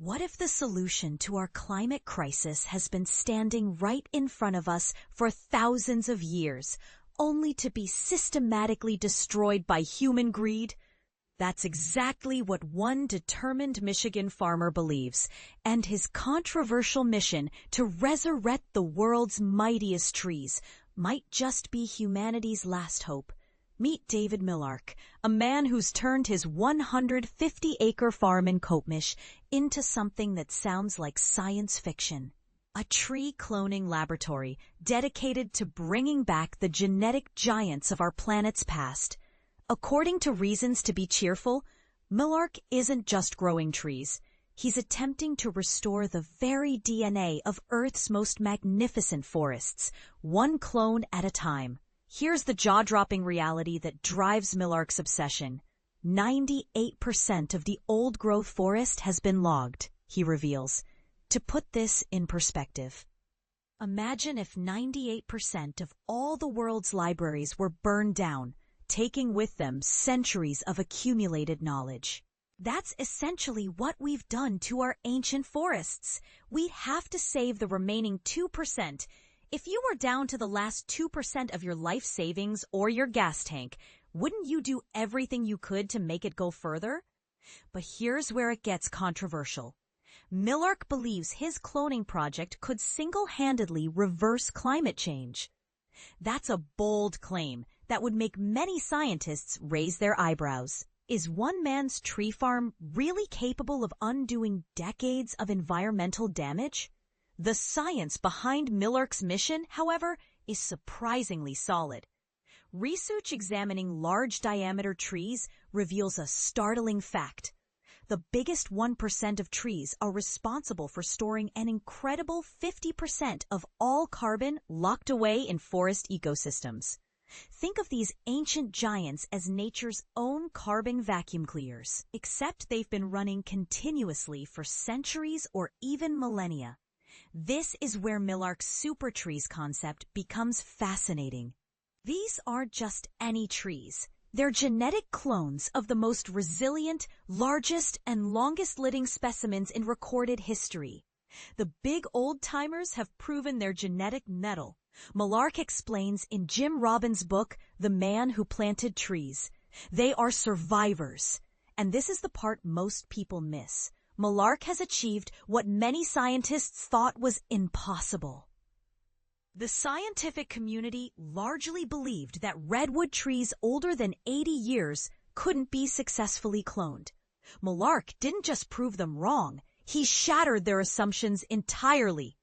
What if the solution to our climate crisis has been standing right in front of us for thousands of years, only to be systematically destroyed by human greed? That's exactly what one determined Michigan farmer believes, and his controversial mission to resurrect the world's mightiest trees might just be humanity's last hope. Meet David Milarch, a man who's turned his 150-acre farm in Coatmish into something that sounds like science fiction. A tree cloning laboratory dedicated to bringing back the genetic giants of our planet's past. According to Reasons to be Cheerful, Milarch isn't just growing trees. He's attempting to restore the very DNA of Earth's most magnificent forests, one clone at a time. Here's the jaw-dropping reality that drives Milarch's obsession. 98% of the old-growth forest has been logged, he reveals. To put this in perspective, imagine if 98% of all the world's libraries were burned down, taking with them centuries of accumulated knowledge. That's essentially what we've done to our ancient forests. We have to save the remaining 2%. If you were down to the last 2% of your life savings or your gas tank, wouldn't you do everything you could to make it go further? But here's where it gets controversial. Milarch believes his cloning project could single-handedly reverse climate change. That's a bold claim that would make many scientists raise their eyebrows. Is one man's tree farm really capable of undoing decades of environmental damage? The science behind Milarch's mission, however, is surprisingly solid. Research examining large-diameter trees reveals a startling fact. The biggest 1% of trees are responsible for storing an incredible 50% of all carbon locked away in forest ecosystems. Think of these ancient giants as nature's own carbon vacuum cleaners, except they've been running continuously for centuries or even millennia. This is where Milarch's super trees concept becomes fascinating. These aren't just any trees. They're genetic clones of the most resilient, largest, and longest-living specimens in recorded history. The big old-timers have proven their genetic mettle. Milarch explains in Jim Robbins' book, The Man Who Planted Trees. They are survivors. And this is the part most people miss. Milarch has achieved what many scientists thought was impossible. The scientific community largely believed that redwood trees older than 80 years couldn't be successfully cloned. Milarch didn't just prove them wrong, he shattered their assumptions entirely.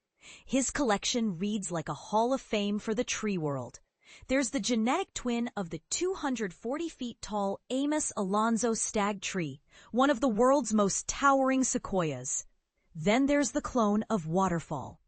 His collection reads like a hall of fame for the tree world. There's the genetic twin of the 240 feet tall Amos Alonzo Stagg Tree, one of the world's most towering sequoias. Then there's the clone of Waterfall,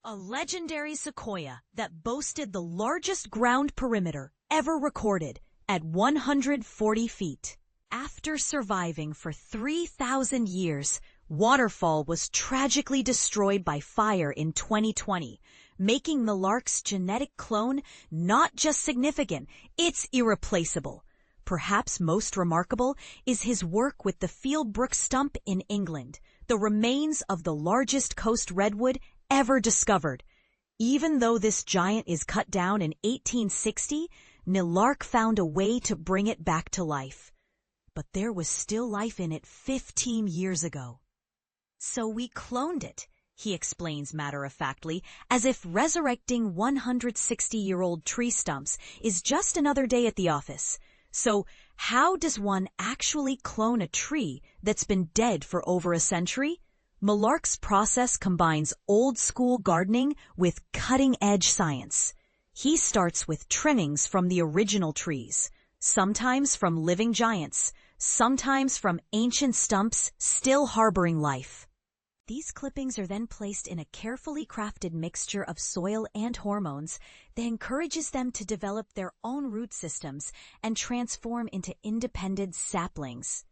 a legendary sequoia that boasted the largest ground perimeter ever recorded at 140 feet. After surviving for 3,000 years, Waterfall was tragically destroyed by fire in 2020, making Milarch's genetic clone not just significant, it's irreplaceable. Perhaps most remarkable is his work with the Fieldbrook stump in England, the remains of the largest coast redwood ever discovered. Even though this giant is cut down in 1860, Milarch found a way to bring it back to life. But there was still life in it 15 years ago. So we cloned it, he explains matter-of-factly, as if resurrecting 160-year-old tree stumps is just another day at the office. So how does one actually clone a tree that's been dead for over a century? Milarch's process combines old-school gardening with cutting-edge science. He starts with trimmings from the original trees, sometimes from living giants, sometimes from ancient stumps still harboring life. These clippings are then placed in a carefully crafted mixture of soil and hormones that encourages them to develop their own root systems and transform into independent saplings.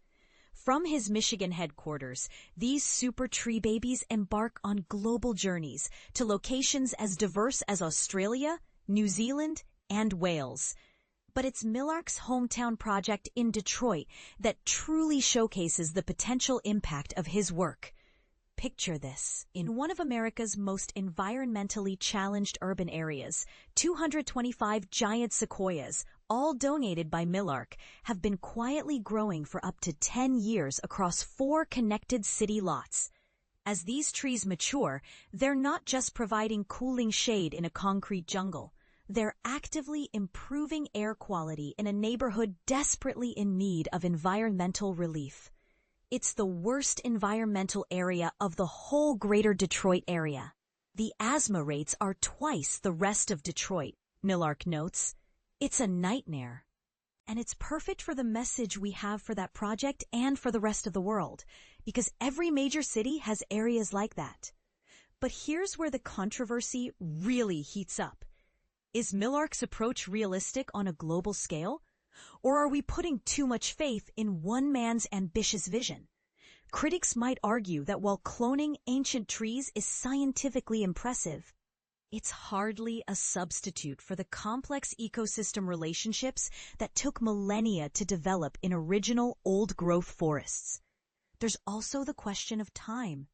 From his Michigan headquarters, these super tree babies embark on global journeys to locations as diverse as Australia, New Zealand, and Wales. But it's Milarch's hometown project in Detroit that truly showcases the potential impact of his work. Picture this. In one of America's most environmentally challenged urban areas, 225 giant sequoias, all donated by Milarch, have been quietly growing for up to 10 years across 4 connected city lots. As these trees mature, they're not just providing cooling shade in a concrete jungle. They're actively improving air quality in a neighborhood desperately in need of environmental relief. It's the worst environmental area of the whole greater Detroit area. The asthma rates are twice the rest of Detroit, Milarch notes. It's a nightmare. And it's perfect for the message we have for that project and for the rest of the world, because every major city has areas like that. But here's where the controversy really heats up. Is Milarch's approach realistic on a global scale? Or are we putting too much faith in one man's ambitious vision? Critics might argue that while cloning ancient trees is scientifically impressive, it's hardly a substitute for the complex ecosystem relationships that took millennia to develop in original old-growth forests. There's also the question of time.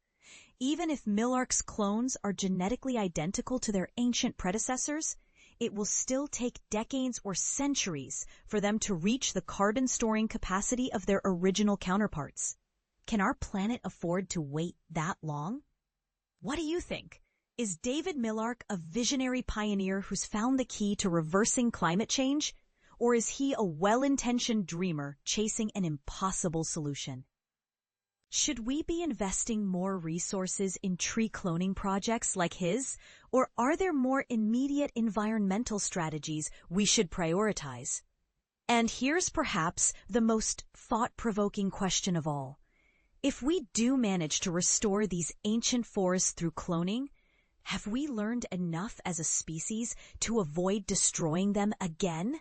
Even if Milarch's clones are genetically identical to their ancient predecessors, it will still take decades or centuries for them to reach the carbon-storing capacity of their original counterparts. Can our planet afford to wait that long? What do you think? Is David Milarch a visionary pioneer who's found the key to reversing climate change? Or is he a well-intentioned dreamer chasing an impossible solution? Should we be investing more resources in tree cloning projects like his, or are there more immediate environmental strategies we should prioritize? And here's perhaps the most thought-provoking question of all. If we do manage to restore these ancient forests through cloning, have we learned enough as a species to avoid destroying them again?